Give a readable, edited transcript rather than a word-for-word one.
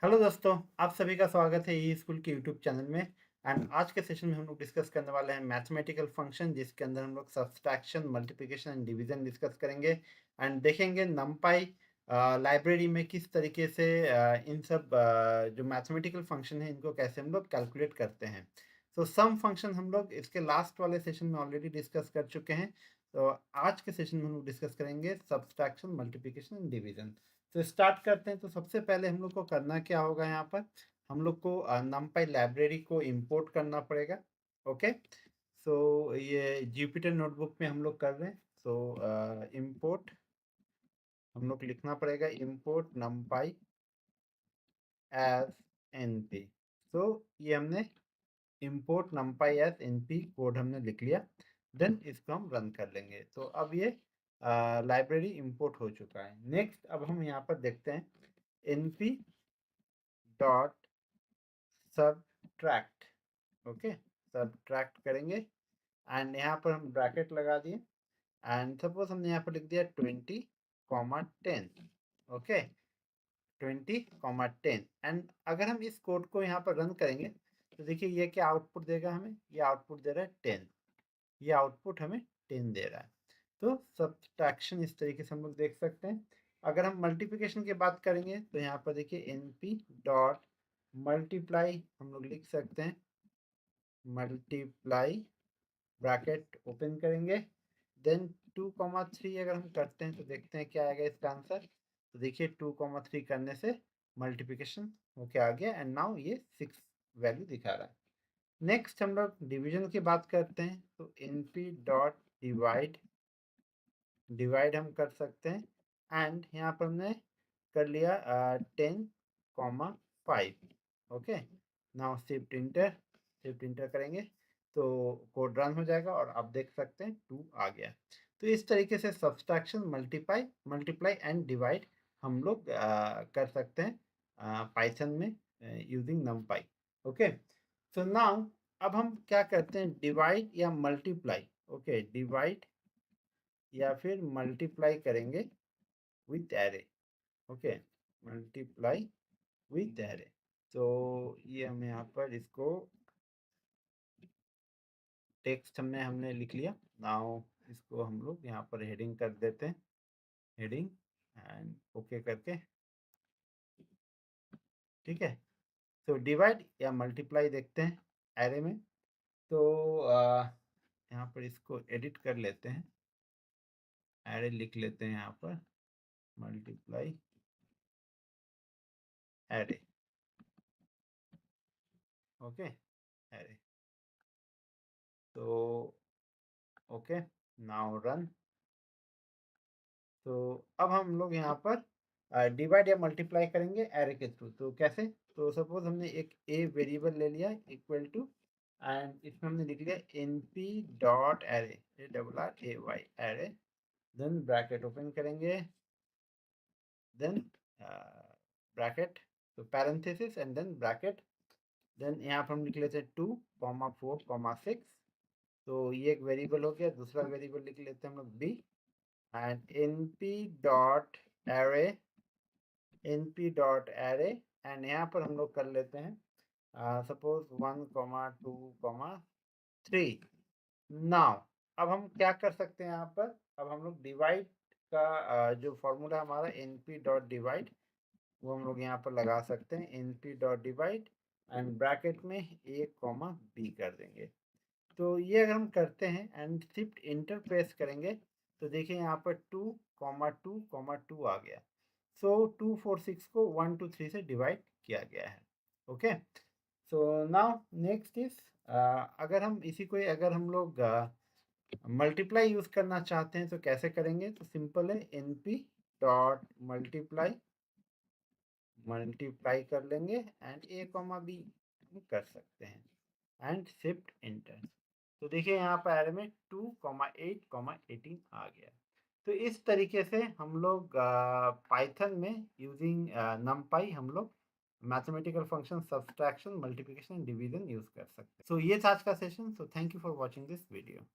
Hello दोस्तों, आप सभी का स्वागत है ई स्कूल के यूट्यूब चैनल में। एंड आज के सेशन में हम लोग डिस्कस करने वाले हैं मैथमेटिकल फंक्शन, जिसके अंदर हम लोग subtraction, multiplication and division discuss करेंगे। एंड देखेंगे नमपाई लाइब्रेरी में किस तरीके से इन सब जो मैथमेटिकल फंक्शन है इनको कैसे हम लोग कैलकुलेट करते हैं। सो सम फंक्शन हम लोग इसके लास्ट वाले सेशन में ऑलरेडी डिस्कस कर चुके हैं। तो आज के सेशन में हम लोग डिस्कस करेंगे सब्सट्रैक्शन, मल्टीप्लिकेशन एंड डिवीजन। तो स्टार्ट करते हैं। तो सबसे पहले हम लोग को करना क्या होगा, यहाँ पर हम लोग को numpy लाइब्रेरी को इंपोर्ट करना पड़ेगा। ओके, सो ये जुपिटर नोटबुक में हम लोग कर रहे हैं। सो इंपोर्ट हम लोग लिखना पड़ेगा, import numpy as np। So ये हमने import numpy as np code हमने लिख लिया। देन इसको हम रन कर लेंगे। तो अब ये लाइब्रेरी इंपोर्ट हो चुका है। नेक्स्ट अब हम यहाँ पर देखते हैं np dot subtract. Okay, subtract करेंगे एंड यहाँ पर हम ब्रैकेट लगा दिए एंड सपोज हमने यहाँ पर लिख दिया 20, 10। ओके, 20, 10। एंड अगर हम इस कोड को यहाँ पर रन करेंगे तो देखिए ये क्या आउटपुट देगा हमें। ये आउटपुट दे रहा है 10। ये आउटपुट हमें 10 दे रहा है। तो सब्ट्रैक्शन इस तरीके से हम लोग देख सकते हैं। अगर हम मल्टीप्लिकेशन की बात करेंगे तो यहाँ पर देखिए एनपी डॉट मल्टीप्लाई हम लोग लिख सकते हैं, मल्टीप्लाई ब्रैकेट ओपन करेंगे। देन 2, 3 अगर हम करते हैं तो देखते हैं क्या आएगा इसका आंसर। तो देखिए 2, 3 करने से मल्टीप्लिकेशन होके आ गया एंड नाउ ये 6 वैल्यू दिखा रहा है। नेक्स्ट हम लोग डिवीजन की बात करते हैं। तो np डॉट डिवाइड, डिवाइड हम कर सकते हैं एंड यहाँ पर हमने कर लिया 10, 5। Okay, now shift inter, shift inter करेंगे तो कोड रन हो जाएगा और आप देख सकते हैं 2 आ गया। तो इस तरीके से subtraction, multiply multiply and divide हम लोग कर सकते हैं पाइथन में यूजिंग नमपाई। ओके, सो नाउ अब हम क्या करते हैं, डिवाइड या मल्टीप्लाई। ओके, डिवाइड या फिर मल्टीप्लाई करेंगे with array. Okay, multiply with array. तो ये हम यहाँ पर इसको टेक्स्ट हमने लिख लिया। नाउ इसको हम लोग यहाँ पर हेडिंग कर देते हैं, हेडिंग एंड ओके करके। ठीक है, तो डिवाइड या मल्टीप्लाई देखते हैं एरे में। तो यहाँ पर इसको एडिट कर लेते हैं, एरे लिख लेते हैं यहाँ पर, मल्टीप्लाई एरे। Okay, array. तो ओके, नाउ रन। तो अब हम लोग यहाँ पर डिवाइड या मल्टीप्लाई करेंगे एरे के थ्रू। तो कैसे, तो सपोज हमने एक ए वेरिएबल ले लिया इक्वल टू एंड इसमें हमने लिख लिया np dot array, ARRAY array. Then bracket open करेंगे, देन ब्रैकेट, तो parenthesis and then bracket. Then यहाँ पर हम लिख लेते हैं 2, 4, 6। तो ये एक वेरिएबल हो गया। दूसरा वेरिएबल लिख लेते हैं हम लोग b and np dot array and यहाँ पर हम लोग कर लेते हैं सपोज 1, 2, 3। नाउ अब हम क्या कर सकते हैं यहाँ पर, अब हम लोग डिवाइड का जो फॉर्मूला हमारा np डॉट डिवाइड वो हम लोग यहाँ पर लगा सकते हैं, np dot divide and bracket में a, b कर देंगे। तो ये अगर हम करते हैं एंड शिफ्ट इंटर प्रेस करेंगे तो देखिए यहाँ पर 2, 2, 2 आ गया। सो 2, 4, 6 को 1, 2, 3 से डिवाइड किया गया है। Okay, so now next is, अगर हम इसी को अगर हम लोग मल्टीप्लाई यूज करना चाहते हैं तो कैसे करेंगे। तो सिंपल है, np डॉट मल्टीप्लाई, मल्टीप्लाई कर लेंगे एंड a, b कर सकते हैं एंड शिफ्ट इंटर। तो देखिए यहाँ पर एरे में 2, 8, 18 आ गया। तो इस तरीके से हम लोग पाइथन में यूजिंग नमपाई हम लोग mathematical function subtraction, multiplication, division use कर सकते हैं। सो ये था आज का session. So thank you for watching this video.